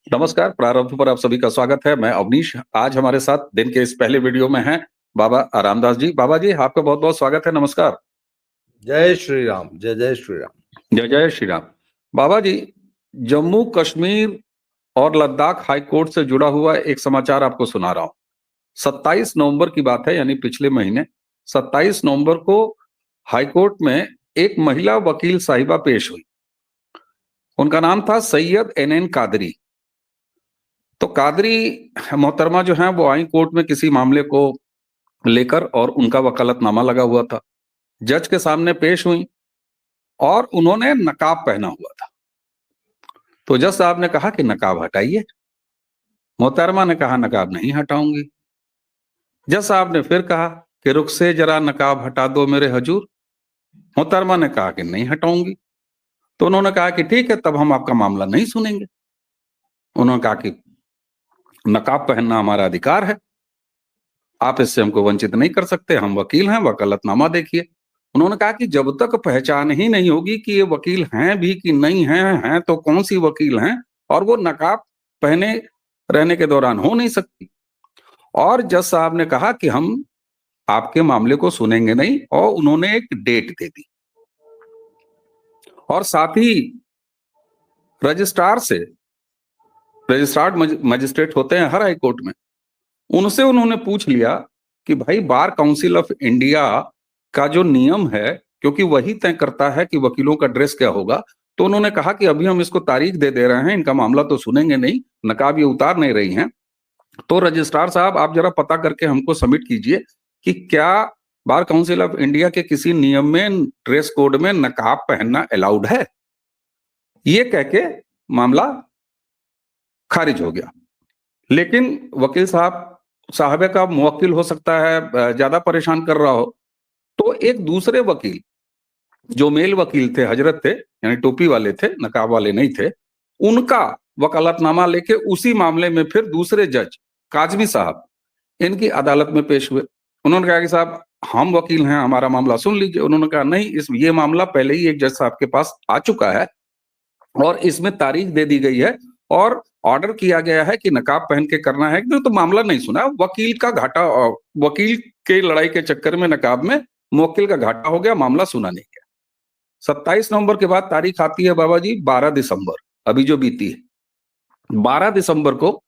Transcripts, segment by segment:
नमस्कार, प्रारंभ पर आप सभी का स्वागत है। मैं अवनीश। आज हमारे साथ दिन के इस पहले वीडियो में हैं बाबा रामदास जी। बाबा जी, आपका बहुत-बहुत स्वागत है। नमस्कार। जय श्री राम। जय जय श्री राम। जय जय श्री राम। बाबा जी, जम्मू कश्मीर और लद्दाख हाई कोर्ट से जुड़ा हुआ एक समाचार आपको सुना रहा हूं। 27 नवंबर की बात है, यानी पिछले महीने 27 नवंबर को हाई कोर्ट में एक महिला वकील साहिबा पेश हुई। उनका नाम था सैयद एनएन कादरी। तो कादरी मोहतरमा जो है वो आई कोर्ट में किसी मामले को लेकर, और उनका वकालतनामा लगा हुआ था। जज के सामने पेश हुई और उन्होंने नकाब पहना हुआ था। तो जज साहब ने कहा कि नकाब हटाइए। मोहतरमा ने कहा नकाब नहीं हटाऊंगी। जज साहब ने फिर कहा कि रुख से जरा नकाब हटा दो मेरे हजूर। मोहतरमा ने कहा कि नहीं हटाऊंगी। तो उन्होंने कहा कि ठीक है, तब हम आपका मामला नहीं सुनेंगे। उन्होंने कहा कि नकाब पहनना हमारा अधिकार है, आप इससे हमको वंचित नहीं कर सकते, हम वकील हैं, वकालतनामा देखिए। उन्होंने कहा कि जब तक पहचान ही नहीं होगी कि ये वकील हैं भी कि नहीं हैं तो कौन सी वकील हैं, और वो नकाब पहने रहने के दौरान हो नहीं सकती। और जज साहब ने कहा कि हम आपके मामले को सुनेंगे नहीं, और उन्होंने एक डेट दे दी। और साथ ही रजिस्ट्रार्ड मजिस्ट्रेट होते हैं हर हाई कोर्ट में, उनसे उन्होंने पूछ लिया कि भाई बार काउंसिल ऑफ इंडिया का जो नियम है, क्योंकि वही तय करता है कि वकीलों का ड्रेस क्या होगा, तो उन्होंने कहा कि अभी हम इसको तारीख दे रहे हैं, इनका मामला तो सुनेंगे नहीं, नकाब ये उतार नहीं रही हैं। तो रजिस्ट्रार साहब, आप जरा पता करके हमको सबमिट कीजिए कि क्या बार काउंसिल ऑफ इंडिया के किसी नियम में ड्रेस कोड में नकाब पहनना अलाउड है। ये कह के मामला खारिज हो गया। लेकिन वकील साहबे का मुवक्किल हो सकता है ज्यादा परेशान कर रहा हो, तो एक दूसरे वकील जो मेल वकील थे, हजरत थे, यानी टोपी वाले थे, नकाब वाले नहीं थे, उनका वकालतनामा लेके उसी मामले में फिर दूसरे जज काजमी साहब इनकी अदालत में पेश हुए। उन्होंने कहा कि साहब हम वकील हैं, हमारा मामला सुन लीजिए। उन्होंने कहा नहीं, ये मामला पहले ही एक जज साहब के पास आ चुका है और इसमें तारीख दे दी गई है और ऑर्डर किया गया है कि नकाब पहन के करना है। तो मामला नहीं सुना, वकील का घाटा, वकील के लड़ाई के चक्कर में नकाब में मुवक्किल का घाटा हो गया, मामला सुना नहीं गया। 27 नवंबर के बाद तारीख आती है बाबा जी 12 दिसंबर, अभी जो बीती है। 12 दिसंबर को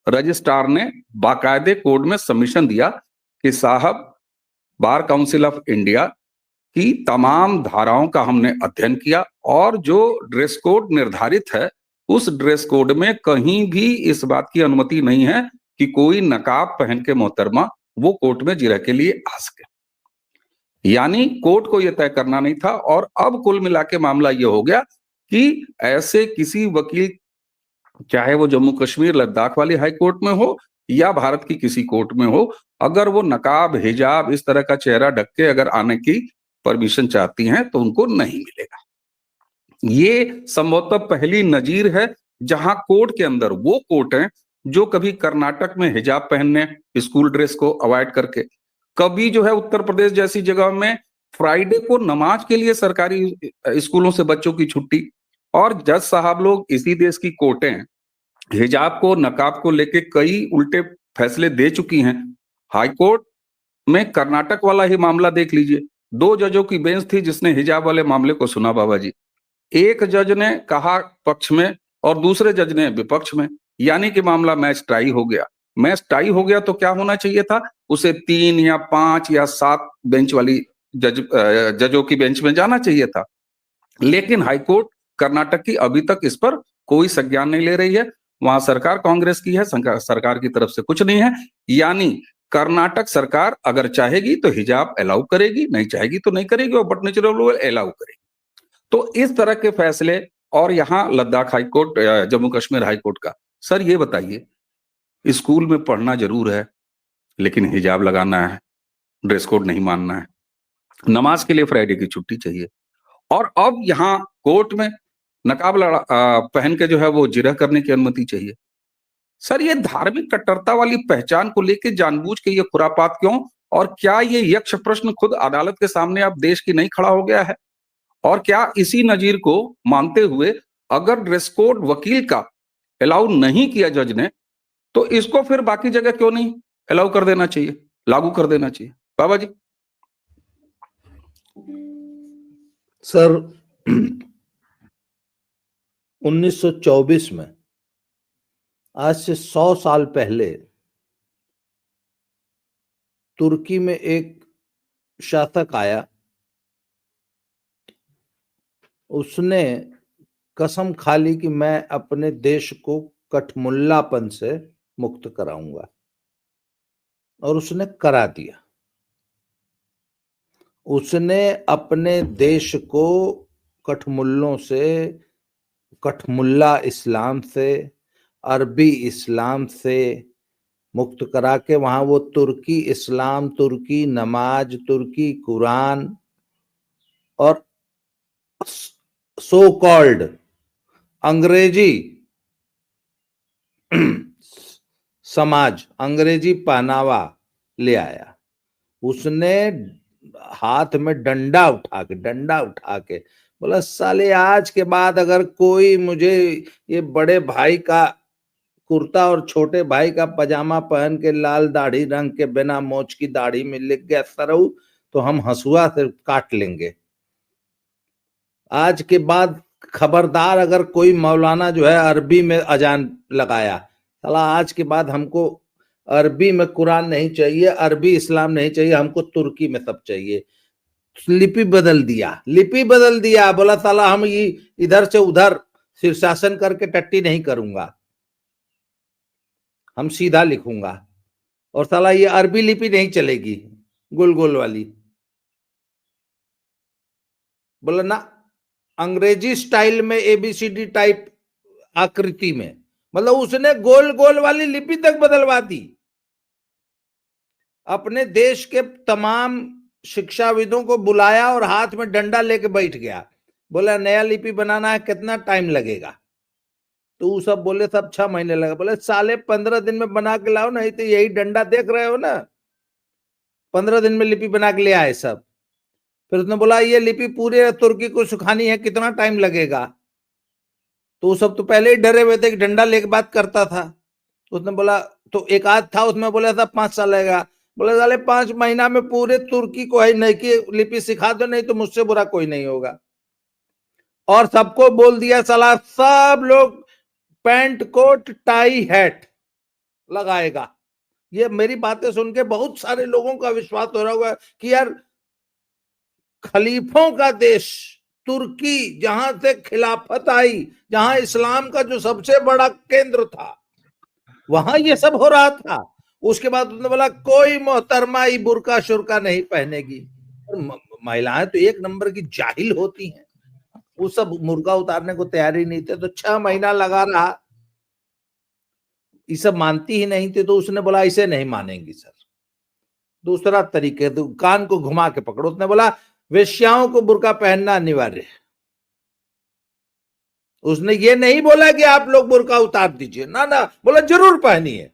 रजिस्ट्रार ने बाकायदे कोर्ट में सबमिशन दिया कि साहब, बार काउंसिल ऑफ इंडिया की तमाम धाराओं का हमने अध्ययन किया और जो ड्रेस कोड निर्धारित है उस ड्रेस कोड में कहीं भी इस बात की अनुमति नहीं है कि कोई नकाब पहन के मोहतरमा वो कोर्ट में जिरह के लिए आ सके। यानी कोर्ट को यह तय करना नहीं था। और अब कुल मिला के मामला यह हो गया कि ऐसे किसी वकील, चाहे वो जम्मू कश्मीर लद्दाख वाली हाई कोर्ट में हो या भारत की किसी कोर्ट में हो, अगर वो नकाब, हिजाब, इस तरह का चेहरा ढक के अगर आने की परमिशन चाहती हैं तो उनको नहीं मिलेगा। ये संभवतः पहली नजीर है जहां कोर्ट के अंदर वो कोर्ट हैं जो कभी कर्नाटक में हिजाब पहनने, स्कूल ड्रेस को अवॉइड करके, कभी जो है उत्तर प्रदेश जैसी जगह में फ्राइडे को नमाज के लिए सरकारी स्कूलों से बच्चों की छुट्टी, और जज साहब लोग इसी देश की कोर्टें हिजाब को, नकाब को लेके कई उल्टे फैसले दे चुकी हैं। हाई कोर्ट में कर्नाटक वाला ही मामला देख लीजिए, 2 जजों की बेंच थी जिसने हिजाब वाले मामले को सुना बाबा जी। एक जज ने कहा पक्ष में और दूसरे जज ने विपक्ष में, यानी कि मामला मैच टाई हो गया। मैच टाई हो गया तो क्या होना चाहिए था, उसे 3 या 5 या 7 बेंच वाली जजों की बेंच में जाना चाहिए था। लेकिन हाईकोर्ट कर्नाटक की अभी तक इस पर कोई संज्ञान नहीं ले रही है। वहां सरकार कांग्रेस की है, सरकार की तरफ से कुछ नहीं है। यानी कर्नाटक सरकार अगर चाहेगी तो हिजाब अलाउ करेगी, नहीं चाहेगी तो नहीं करेगी, और बट नेचुरल अलाउ करेगी। तो इस तरह के फैसले, और यहाँ लद्दाख हाईकोर्ट, जम्मू कश्मीर हाईकोर्ट का, सर ये बताइए, स्कूल में पढ़ना जरूर है लेकिन हिजाब लगाना है, ड्रेस कोड नहीं मानना है, नमाज के लिए फ्राइडे की छुट्टी चाहिए, और अब यहाँ कोर्ट में नकाब पहन के जो है वो जिरह करने की अनुमति चाहिए। सर ये धार्मिक कट्टरता वाली पहचान को लेके जानबूझ के ये खुरापात क्यों? और क्या ये यक्ष प्रश्न खुद अदालत के सामने अब देश की नहीं खड़ा हो गया है? और क्या इसी नजीर को मानते हुए अगर ड्रेस कोड वकील का अलाउ नहीं किया जज ने, तो इसको फिर बाकी जगह क्यों नहीं अलाउ कर देना चाहिए, लागू कर देना चाहिए? बाबा जी। सर 1924 में, आज से 100 साल पहले, तुर्की में एक शासक आया, उसने कसम खा ली कि मैं अपने देश को कठमुल्लापन से मुक्त कराऊंगा, और उसने करा दिया। उसने अपने देश को कठमुल्लों से, कठमुल्ला इस्लाम से, अरबी इस्लाम से मुक्त करा के वहां वो तुर्की इस्लाम, तुर्की नमाज, तुर्की कुरान और सो कॉल्ड अंग्रेजी समाज, अंग्रेजी पहनावा ले आया। उसने हाथ में डंडा उठा के बोला, साले आज के बाद अगर कोई मुझे ये बड़े भाई का कुर्ता और छोटे भाई का पजामा पहन के लाल दाढ़ी रंग के बिना मोछ की दाढ़ी में लिख गया सरऊ, तो हम हंसुआ से काट लेंगे। आज के बाद खबरदार अगर कोई मौलाना जो है अरबी में अजान लगाया, साला आज के बाद हमको अरबी में कुरान नहीं चाहिए, अरबी इस्लाम नहीं चाहिए, हमको तुर्की में सब चाहिए। लिपि बदल दिया, बोला साला हम ये इधर से उधर शीर्षासन करके टट्टी नहीं करूंगा, हम सीधा लिखूंगा, और साला ये अरबी लिपि नहीं चलेगी गोल गोल वाली। बोला ना, अंग्रेजी स्टाइल में एबीसीडी टाइप आकृति में, मतलब उसने गोल गोल वाली लिपि तक बदलवा दी। अपने देश के तमाम शिक्षाविदों को बुलाया और हाथ में डंडा लेके बैठ गया, बोला नया लिपि बनाना है, कितना टाइम लगेगा? तो वो सब बोले सब 6 महीने लगे। बोले साले 15 दिन में बना के लाओ, नहीं तो यही डंडा देख रहे हो ना, 15 दिन में लिपि बना के ले आए सब। फिर उसने बोला ये लिपि पूरे तुर्की को सुखानी है, कितना टाइम लगेगा? तो वो सब तो पहले ही डरे हुए थे कि डंडा लेके बात करता था। उसने बोला, तो एक आध था उसमें बोला था 5 साल लगेगा। बोले साले 5 महीना में पूरे तुर्की को है नहीं कि लिपि सिखा दो, नहीं तो मुझसे बुरा कोई नहीं होगा। और सबको बोल दिया, साला सब लोग पैंट कोट टाई हैट लगाएगा। ये मेरी बातें सुन के बहुत सारे लोगों का विश्वास हो रहा होगा कि यार खलीफों का देश तुर्की, जहां से खिलाफत आई, जहां इस्लाम का जो सबसे बड़ा केंद्र था, वहां ये सब हो रहा था। उसके बाद उसने बोला कोई मोहतरमा बुरका शुरका नहीं पहनेगी। महिलाएं तो एक नंबर की जाहिल होती हैं, वो सब मुर्गा उतारने को तैयार ही नहीं थे। तो 6 महीना लगा रहा, ये सब मानती ही नहीं थे। तो उसने बोला इसे नहीं मानेंगी सर, दूसरा तरीके, तो कान को घुमा के पकड़ो। उसने बोला वेश्याओं को बुर्का पहनना अनिवार्य है। उसने ये नहीं बोला कि आप लोग बुर्का उतार दीजिए, ना ना, बोला जरूर पहनिए,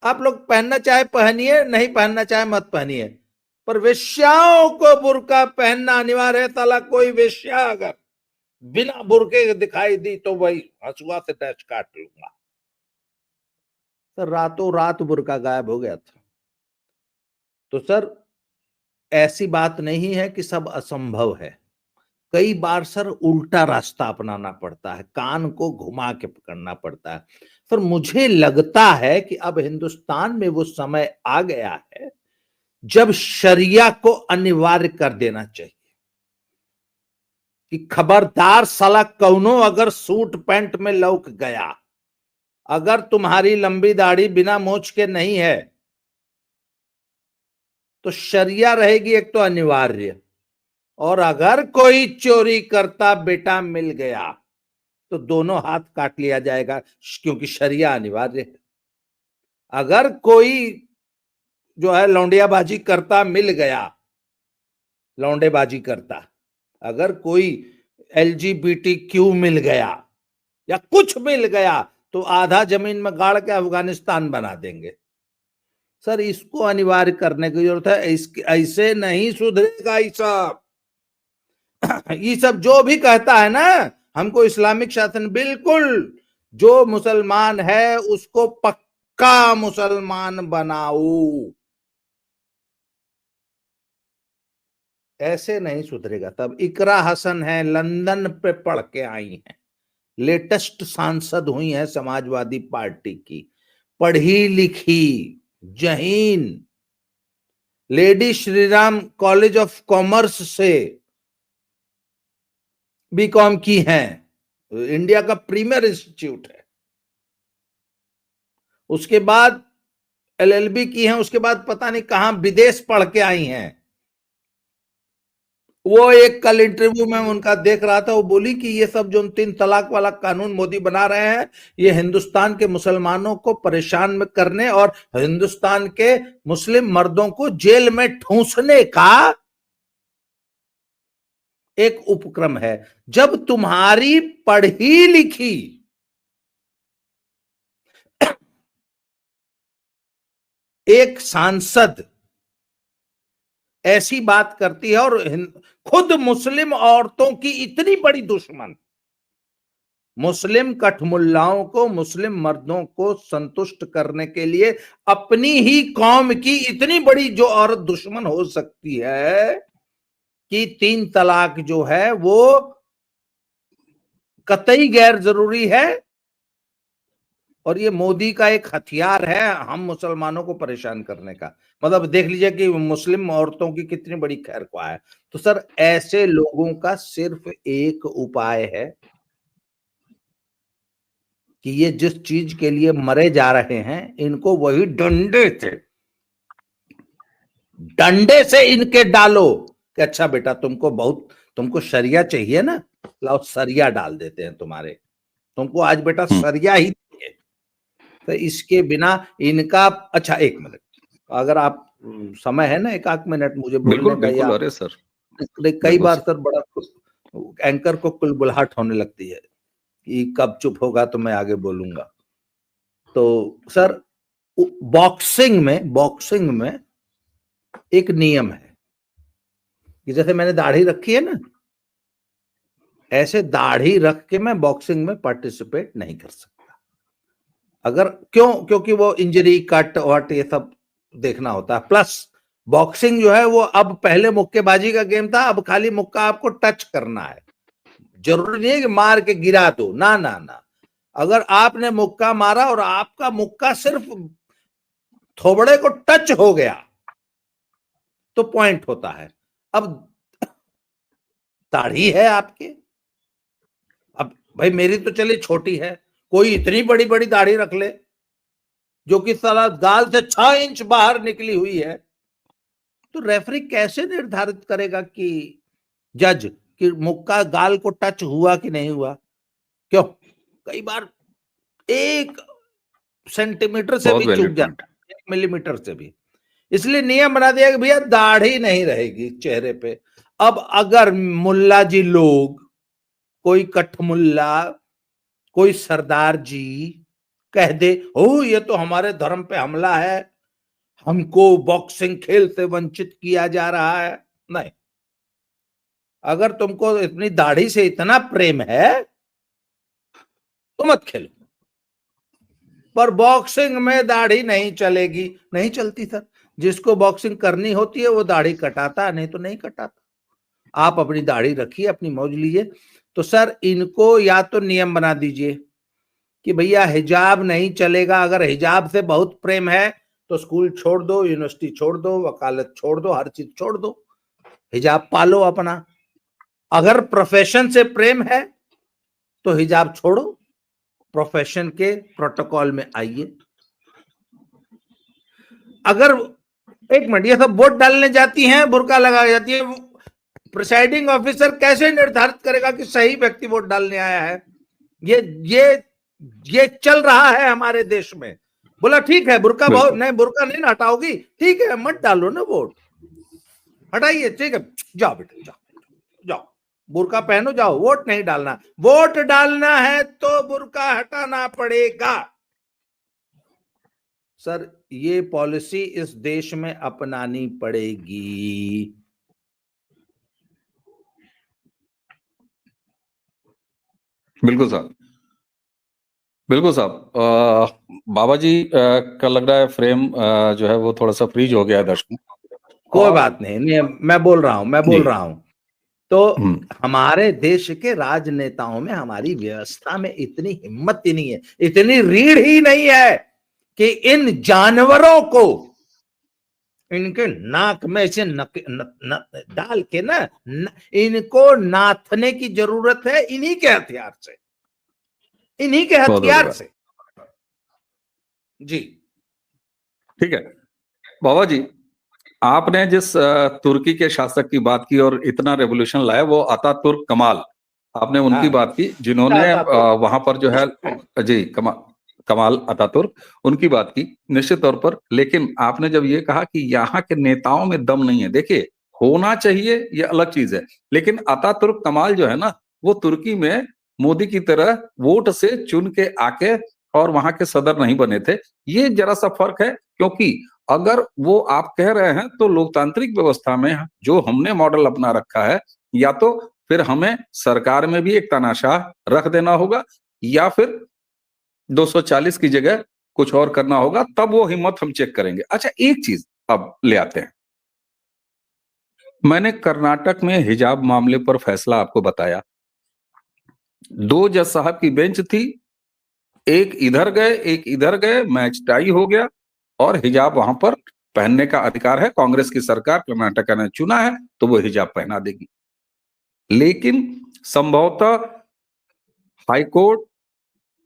आप लोग पहनना चाहे पहनिए, नहीं पहनना चाहे मत पहनिए, पर वेश्याओं को बुर्का पहनना अनिवार्य है। साला कोई वेश्या अगर बिना बुर्के दिखाई दी तो वही हंसुआ से डैश काट लूंगा। सर रातों रात बुर्का गायब हो गया था। तो सर ऐसी बात नहीं है कि सब असंभव है। कई बार सर उल्टा रास्ता अपनाना पड़ता है, कान को घुमा के पकड़ना पड़ता है। सर मुझे लगता है कि अब हिंदुस्तान में वो समय आ गया है जब शरिया को अनिवार्य कर देना चाहिए कि खबरदार साला कौनो अगर सूट पैंट में लौक गया, अगर तुम्हारी लंबी दाढ़ी बिना मोछ के नहीं है, तो शरिया रहेगी एक तो अनिवार्य, और अगर कोई चोरी करता बेटा मिल गया तो दोनों हाथ काट लिया जाएगा, क्योंकि शरिया अनिवार्य है। अगर कोई जो है लौंडियाबाजी करता मिल गया, लौंडेबाजी करता, अगर कोई LGBTQ मिल गया या कुछ मिल गया, तो आधा जमीन में गाड़ के अफगानिस्तान बना देंगे। सर इसको अनिवार्य करने की जरूरत है, ऐसे नहीं सुधरेगा ये सब। ये सब जो भी कहता है ना हमको इस्लामिक शासन, बिल्कुल जो मुसलमान है उसको पक्का मुसलमान बनाओ, ऐसे नहीं सुधरेगा। तब इकरा हसन है, लंदन पे पढ़ के आई हैं, लेटेस्ट सांसद हुई है समाजवादी पार्टी की, पढ़ी लिखी, जहीन, lady Shriram college of commerce से बीकॉम की हैं, इंडिया का प्रीमियर इंस्टीट्यूट है। उसके बाद एलएलबी की हैं, उसके बाद पता नहीं कहां विदेश पढ़ के आई हैं। वो एक कल इंटरव्यू में उनका देख रहा था, वो बोली कि ये सब जो 3 तलाक वाला कानून मोदी बना रहे हैं, ये हिंदुस्तान के मुसलमानों को परेशान में करने और हिंदुस्तान के मुस्लिम मर्दों को जेल में ठूंसने का एक उपक्रम है। जब तुम्हारी पढ़ी लिखी एक सांसद ऐसी बात करती है और खुद मुस्लिम औरतों की इतनी बड़ी दुश्मन, मुस्लिम कठमुल्लाओं को, मुस्लिम मर्दों को संतुष्ट करने के लिए अपनी ही कौम की इतनी बड़ी जो औरत दुश्मन हो सकती है कि 3 तलाक जो है वो कतई गैर जरूरी है और ये मोदी का एक हथियार है हम मुसलमानों को परेशान करने का। मतलब देख लीजिए कि मुस्लिम औरतों की कितनी बड़ी खैर ख्वाह है। तो सर ऐसे लोगों का सिर्फ एक उपाय है कि ये जिस चीज के लिए मरे जा रहे हैं, इनको वही डंडे से इनके डालो कि अच्छा बेटा तुमको सरिया चाहिए ना, लाओ सरिया डाल देते हैं तुम्हारे, तुमको आज बेटा सरिया ही चाहिए। तो इसके बिना इनका, अच्छा 1 मिनट अगर आप समय है ना, 1 मिनट मुझे बोलने बिल्कुल का। बिल्कुल, या अरे सर कई बिल्कुल बार सर। सर बड़ा एंकर को कुलबुलाहट होने लगती है कि कब चुप होगा तो मैं आगे बोलूंगा। तो सर बॉक्सिंग में एक नियम है कि जैसे मैंने दाढ़ी रखी है ना, ऐसे दाढ़ी रख के मैं बॉक्सिंग में पार्टिसिपेट नहीं कर सकता। अगर क्योंकि वो इंजरी कट वट ये सब देखना होता है। प्लस बॉक्सिंग जो है वो अब, पहले मुक्केबाजी का गेम था, अब खाली मुक्का आपको टच करना है, जरूरी नहीं है कि मार के गिरा दो, ना ना ना। अगर आपने मुक्का मारा और आपका मुक्का सिर्फ थोबड़े को टच हो गया तो पॉइंट होता है। अब दाढ़ी है आपके, अब भाई मेरी तो चलिए छोटी है, कोई इतनी बड़ी बड़ी दाढ़ी रख ले जो कि साला गाल से 6 इंच बाहर निकली हुई है, तो रेफरी कैसे निर्धारित करेगा कि जज कि मुक्का गाल को टच हुआ कि नहीं हुआ? क्यों? कई बार 1 सेंटीमीटर से बहुत भी चूक वैलिड पॉइंट। जाता, 1 मिलीमीटर से भी। इसलिए नियम बना दिया कि भैया दाढ़ी नहीं रहेगी चेहरे पे। अब अगर मुल्ला जी लोग, कोई कठमुल्ला, कोई सरदार जी कह दे ओ ये तो हमारे धर्म पे हमला है, हमको बॉक्सिंग खेल से वंचित किया जा रहा है, नहीं। अगर तुमको अपनी दाढ़ी से इतना प्रेम है तो मत खेलो, पर बॉक्सिंग में दाढ़ी नहीं चलेगी, नहीं चलती सर। जिसको बॉक्सिंग करनी होती है वो दाढ़ी कटाता, नहीं तो नहीं कटाता। आप अपनी दाढ़ी रखिए, अपनी मौज लीजिए। तो सर इनको या तो नियम बना दीजिए कि भैया हिजाब नहीं चलेगा। अगर हिजाब से बहुत प्रेम है तो स्कूल छोड़ दो, यूनिवर्सिटी छोड़ दो, वकालत छोड़ दो, हर चीज छोड़ दो, हिजाब पालो अपना। अगर प्रोफेशन से प्रेम है तो हिजाब छोड़ो, प्रोफेशन के प्रोटोकॉल में आइए। अगर 1 मिनट, ये सब वोट डालने जाती हैं बुर्का लगा जाती है, प्रिसाइडिंग ऑफिसर कैसे निर्धारित करेगा कि सही व्यक्ति वोट डालने आया है? ये ये ये चल रहा है हमारे देश में। बोला ठीक है बुर्का बहुत बिल्कुल नहीं, बुर्का नहीं हटाओगी, ठीक है मत डालो ना वोट, हटाइए, ठीक है जाओ बेटा जाओ, जाओ बुर्का पहनो, जाओ वोट नहीं डालना। वोट डालना है तो बुर्का हटाना पड़ेगा। सर ये पॉलिसी इस देश में अपनानी पड़ेगी। बिल्कुल साहब। बिल्कुल साहब। बाबा जी का लग रहा है फ्रेम जो है वो थोड़ा सा फ्रीज हो गया है दर्शकों। कोई और बात नहीं, मैं बोल रहा जी। हूं। तो हम्म। हमारे देश के राजनेताओं में, हमारी व्यवस्था में इतनी हिम्मत ही नहीं है, इतनी रीढ़ ही नहीं है कि इन जानवरों को इनके नाक में से डाल के इनको नाथने की जरूरत है, इन्हीं के हथियार से, इन्हीं के बहुत बड़ी हथियार बात। से। जी। ठीक है बाबा जी, आपने जिस तुर्की के शासक की बात की और इतना रेवोल्यूशन लाया, वो अतातुर्क कमाल, आपने उनकी हाँ, बात की, जिन्होंने अतातुर्क। वहां पर जो है, जी, कमाल अतातुर्क, उनकी बात की निश्चित तौर पर। लेकिन आपने जब ये कहा कि यहाँ के नेताओं में दम नहीं है, देखिए होना चाहिए ये अलग चीज है, लेकिन अतातुर्क कमाल जो है ना, वो तुर्की में मोदी की तरह वोट से चुन के आके और वहां के सदर नहीं बने थे। ये जरा सा फर्क है, क्योंकि अगर वो आप कह रहे हैं तो लोकतांत्रिक व्यवस्था में जो हमने मॉडल अपना रखा है, या तो फिर हमें सरकार में भी एक तानाशाह रख देना होगा, या फिर 240 की जगह कुछ और करना होगा, तब वो हिम्मत हम चेक करेंगे। अच्छा, एक चीज अब ले आते हैं। मैंने कर्नाटक में हिजाब मामले पर फैसला आपको बताया। 2 जज साहब की बेंच थी, एक इधर गए एक इधर गए, मैच टाई हो गया, और हिजाब वहां पर पहनने का अधिकार है। कांग्रेस की सरकार कर्नाटक ने चुना है तो वो हिजाब पहना देगी। लेकिन संभवतः हाईकोर्ट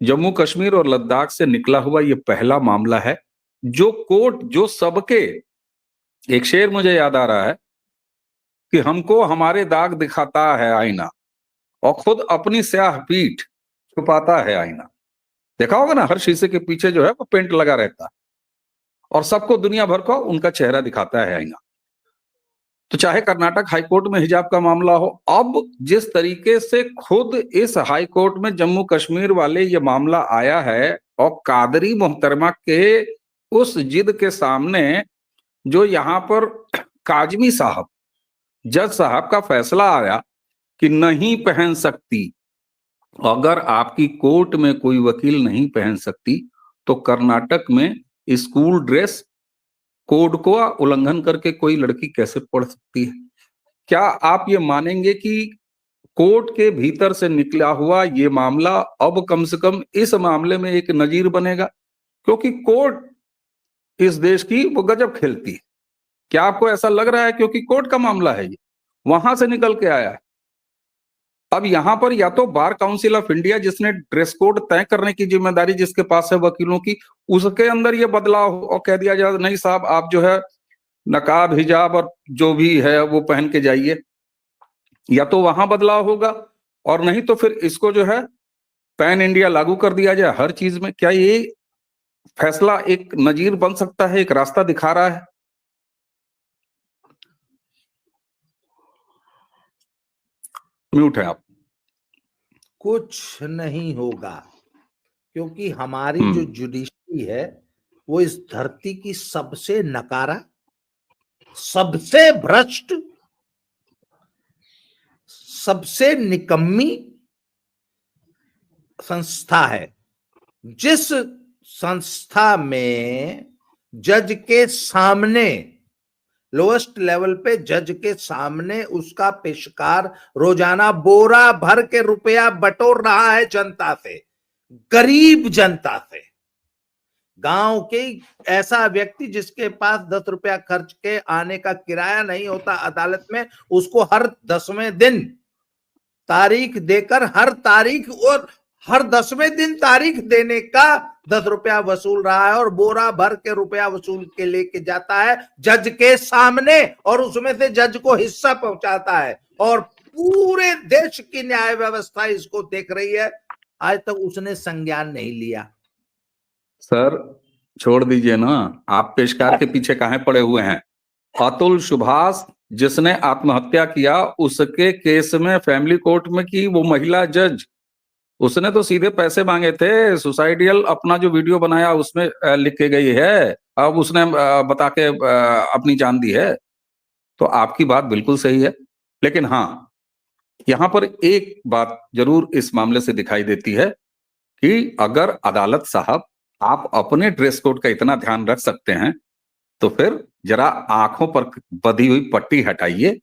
जम्मू कश्मीर और लद्दाख से निकला हुआ ये पहला मामला है जो कोर्ट, जो सबके, एक शेर मुझे याद आ रहा है कि हमको हमारे दाग दिखाता है आईना और खुद अपनी स्याह पीठ छुपाता है आईना। देखा होगा ना, हर शीशे के पीछे जो है वो पेंट लगा रहता है और सबको दुनिया भर को उनका चेहरा दिखाता है आईना। तो चाहे कर्नाटक हाईकोर्ट में हिजाब का मामला हो, अब जिस तरीके से खुद इस हाईकोर्ट में जम्मू कश्मीर वाले ये मामला आया है, और कादरी मोहतरमा के उस जिद के सामने जो यहाँ पर काजमी साहब, जज साहब का फैसला आया कि नहीं पहन सकती, अगर आपकी कोर्ट में कोई वकील नहीं पहन सकती तो कर्नाटक में स्कूल ड्रेस कोड को उल्लंघन करके कोई लड़की कैसे पढ़ सकती है? क्या आप ये मानेंगे कि कोर्ट के भीतर से निकला हुआ ये मामला अब कम से कम इस मामले में एक नजीर बनेगा? क्योंकि कोर्ट इस देश की वो गजब खेलती है। क्या आपको ऐसा लग रहा है? क्योंकि कोर्ट का मामला है, ये वहां से निकल के आया है। अब यहां पर या तो बार काउंसिल ऑफ इंडिया, जिसने ड्रेस कोड तय करने की जिम्मेदारी जिसके पास है वकीलों की, उसके अंदर ये बदलाव हो और कह दिया जाए नहीं साहब, आप जो है नकाब, हिजाब और जो भी है वो पहन के जाइए, या तो वहां बदलाव होगा, और नहीं तो फिर इसको जो है पैन इंडिया लागू कर दिया जाए हर चीज में। क्या ये फैसला एक नजीर बन सकता है, एक रास्ता दिखा रहा है? म्यूट है आप। कुछ नहीं होगा, क्योंकि हमारी जो जुडिशरी है वो इस धरती की सबसे नकारा, सबसे भ्रष्ट, सबसे निकम्मी संस्था है। जिस संस्था में जज के सामने, लोएस्ट लेवल पे जज के सामने उसका पेशकार रोजाना बोरा भर के रुपया बटोर रहा है जनता से, गरीब जनता से। गांव के ऐसा व्यक्ति जिसके पास 10 रुपया खर्च के आने का किराया नहीं होता अदालत में, उसको हर 10वें दिन तारीख देकर, हर 10वें दिन तारीख देने का 10 रुपया वसूल रहा है, और बोरा भर के रुपया वसूल के लेके जाता है जज के सामने, और उसमें से जज को हिस्सा पहुंचाता है, और पूरे देश की न्याय व्यवस्था इसको देख रही है। आज तक उसने संज्ञान नहीं लिया। सर छोड़ दीजिए ना, आप पेशकार के पीछे काहे पड़े हुए हैं? अतुल सुभाष जिसने आत्महत्या किया, उसके केस में फैमिली कोर्ट में की वो महिला जज, उसने तो सीधे पैसे मांगे थे। सुसाइडियल अपना जो वीडियो बनाया उसमें लिख के गई है, अब उसने बता के अपनी जान दी है। तो आपकी बात बिल्कुल सही है, लेकिन हाँ, यहां पर एक बात जरूर इस मामले से दिखाई देती है कि अगर अदालत साहब आप अपने ड्रेस कोड का इतना ध्यान रख सकते हैं तो फिर जरा आंखों पर बंधी हुई पट्टी हटाइए।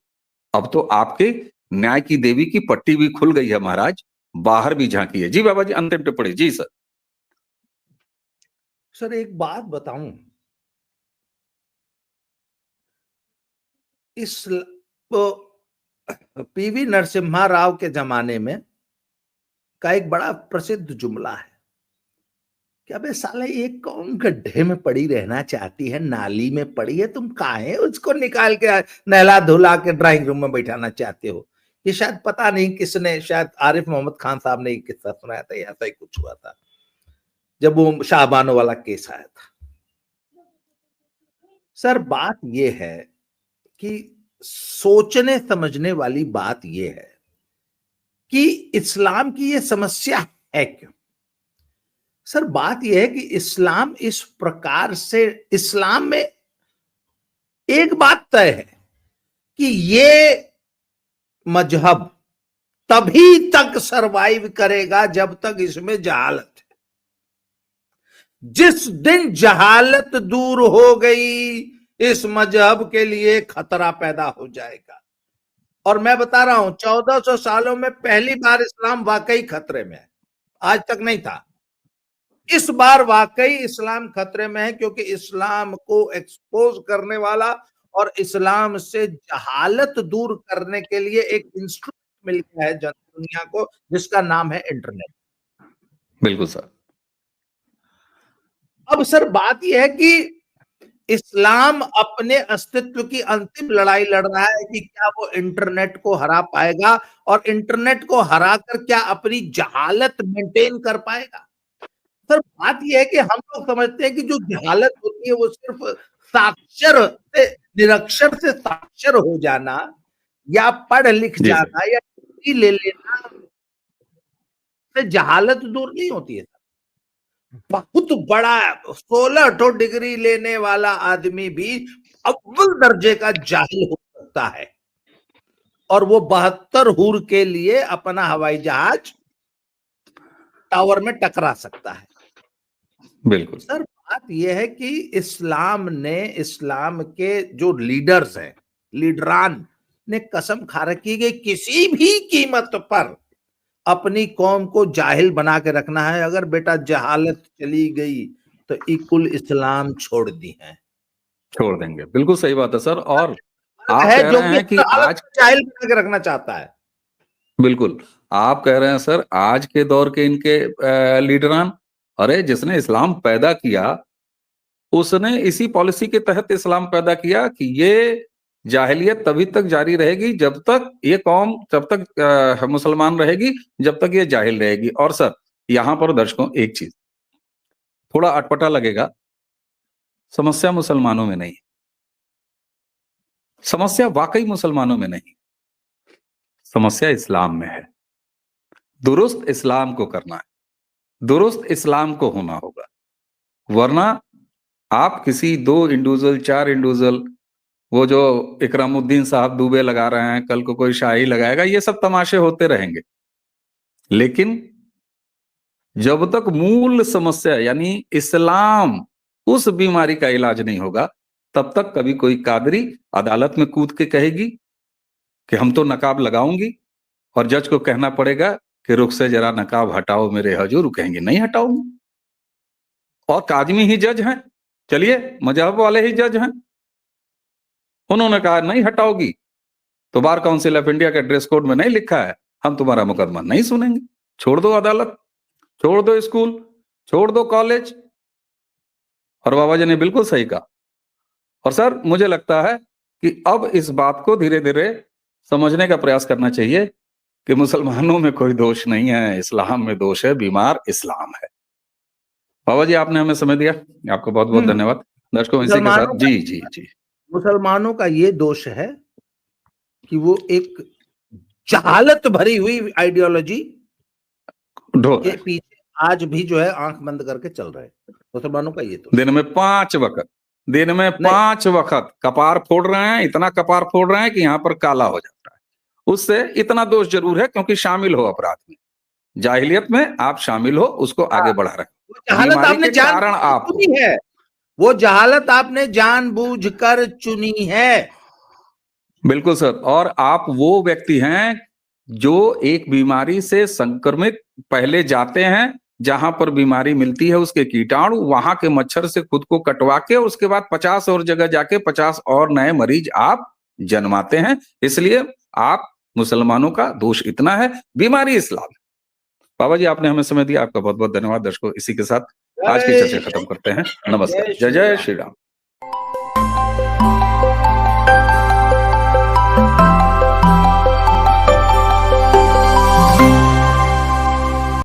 अब तो आपके न्याय की देवी की पट्टी भी खुल गई है महाराज, बाहर भी झांकिए। जी बाबा जी, अंतिम टिप्पणी। जी सर। सर एक बात बताऊं, इस पीवी नरसिम्हा राव के जमाने में का एक बड़ा प्रसिद्ध जुमला है कि अबे साले ये कौन गड्ढे में पड़ी रहना चाहती है, नाली में पड़ी है, तुम काहे उसको निकाल के नहला धुला के ड्राइंग रूम में बैठाना चाहते हो। ये शायद पता नहीं किसने, शायद आरिफ मोहम्मद खान साहब ने ये किस्सा सुनाया था, ऐसा ही कुछ हुआ था जब वो शाहबानो वाला केस आया था। सर बात ये है कि सोचने समझने वाली बात ये है कि इस्लाम की ये समस्या है क्यों। सर बात यह है कि इस्लाम इस प्रकार से, इस्लाम में एक बात तय है कि ये मजहब तभी तक सरवाइव करेगा जब तक इसमें जहालत है। जिस दिन जहालत दूर हो गई, इस मजहब के लिए खतरा पैदा हो जाएगा। और मैं बता रहा हूं 1400 सालों में पहली बार इस्लाम वाकई खतरे में है, आज तक नहीं था। इस बार वाकई इस्लाम खतरे में है क्योंकि इस्लाम को एक्सपोज करने वाला और इस्लाम से जहालत दूर करने के लिए एक इंस्ट्रूमेंट मिल गया है दुनिया को, जिसका नाम है इंटरनेट। बिल्कुल सर। अब सर बात यह है कि इस्लाम अपने अस्तित्व की अंतिम लड़ाई लड़ रहा है कि क्या वो इंटरनेट को हरा पाएगा और इंटरनेट को हराकर क्या अपनी जहालत मेंटेन कर पाएगा। सर बात यह है कि हम लोग समझते हैं कि जो जहालत होती है वो सिर्फ साक्षर से, निरक्षर से साक्षर हो जाना या पढ़ लिख जाना या डिग्री ले लेना से जहालत दूर नहीं होती है। बहुत बड़ा 16 तो डिग्री लेने वाला आदमी भी अव्वल दर्जे का जाहिल हो सकता है और वो 72 हूर के लिए अपना हवाई जहाज टावर में टकरा सकता है। बिल्कुल सर बात यह है कि इस्लाम ने, इस्लाम के जो लीडर्स हैं, लीडरान ने कसम खा रखी कि किसी भी कीमत पर अपनी कौम को जाहिल बना के रखना है। अगर बेटा जहालत चली गई तो इकुल इस्लाम छोड़ दी है, छोड़ देंगे। बिल्कुल सही बात है सर। और आप है कह जो रहे हैं कि आज जाहिल बना के रखना चाहता है। बिल्कुल आप कह रहे हैं सर, आज के दौर के इनके लीडरान, अरे जिसने इस्लाम पैदा किया उसने इसी पॉलिसी के तहत इस्लाम पैदा किया कि ये जाहिलियत तभी तक जारी रहेगी जब तक ये कौम, जब तक मुसलमान रहेगी, जब तक ये जाहिल रहेगी। और सर यहां पर दर्शकों एक चीज थोड़ा अटपटा लगेगा, समस्या मुसलमानों में नहीं, समस्या वाकई मुसलमानों में नहीं, समस्या इस्लाम में है। दुरुस्त इस्लाम को करना है, दुरुस्त इस्लाम को होना होगा, वरना आप किसी 2 इंडिविजुअल 4 इंडिविजुअल, वो जो इकरामुद्दीन साहब दुबे लगा रहे हैं, कल को कोई शाही लगाएगा, ये सब तमाशे होते रहेंगे। लेकिन जब तक मूल समस्या यानी इस्लाम, उस बीमारी का इलाज नहीं होगा, तब तक कभी कोई कादरी अदालत में कूद के कहेगी कि हम तो नकाब लगाऊंगी, और जज को कहना पड़ेगा कि रुख से जरा नकाब हटाओ मेरे हजूर, कहेंगे नहीं हटाऊंगी। और काजमी ही जज हैं, चलिए मजहब वाले ही जज हैं, उन्होंने कहा नहीं हटाओगी तो बार काउंसिल ऑफ इंडिया के ड्रेस कोड में नहीं लिखा है, हम तुम्हारा मुकदमा नहीं सुनेंगे, छोड़ दो अदालत, छोड़ दो स्कूल, छोड़ दो कॉलेज। और बाबा जी ने बिल्कुल सही कहा। और सर मुझे लगता है कि अब इस बात को धीरे धीरे समझने का प्रयास करना चाहिए कि मुसलमानों में कोई दोष नहीं है, इस्लाम में दोष है, बीमार इस्लाम है। बाबा जी आपने हमें समय दिया, आपको बहुत बहुत धन्यवाद। दर्शकों इसी के साथ जी जी जी मुसलमानों का ये दोष है कि वो एक जहालत भरी हुई आइडियोलॉजी के पीछे आज भी जो है आंख बंद करके चल रहे हैं। मुसलमानों का ये दोष, दिन में 5 वक्त कपार फोड़ रहे हैं, इतना कपार फोड़ रहे हैं कि यहाँ पर काला हो जाता है। उससे इतना दोष जरूर है क्योंकि शामिल हो अपराध में, जाहिलियत में आप शामिल हो, उसको आगे बढ़ा रहे वो जहालत बीमारी आपने के कारण आप चुनी है, वो जहालत आपने जानबूझकर चुनी है। बिल्कुल सर। और आप वो व्यक्ति हैं जो एक बीमारी से संक्रमित पहले जाते हैं, जहां पर बीमारी मिलती है उसके कीटाणु, वहां के मच्छर से खुद को कटवा के उसके बाद 50 और जगह जाके 50 और नए मरीज आप जन्माते हैं। इसलिए आप मुसलमानों का दोष इतना है, बीमारी इस्लाम। बाबा जी आपने हमें समय दिया, आपका बहुत बहुत धन्यवाद। दर्शकों इसी के साथ आज की चर्चा खत्म करते हैं। नमस्कार। जय जय श्री राम।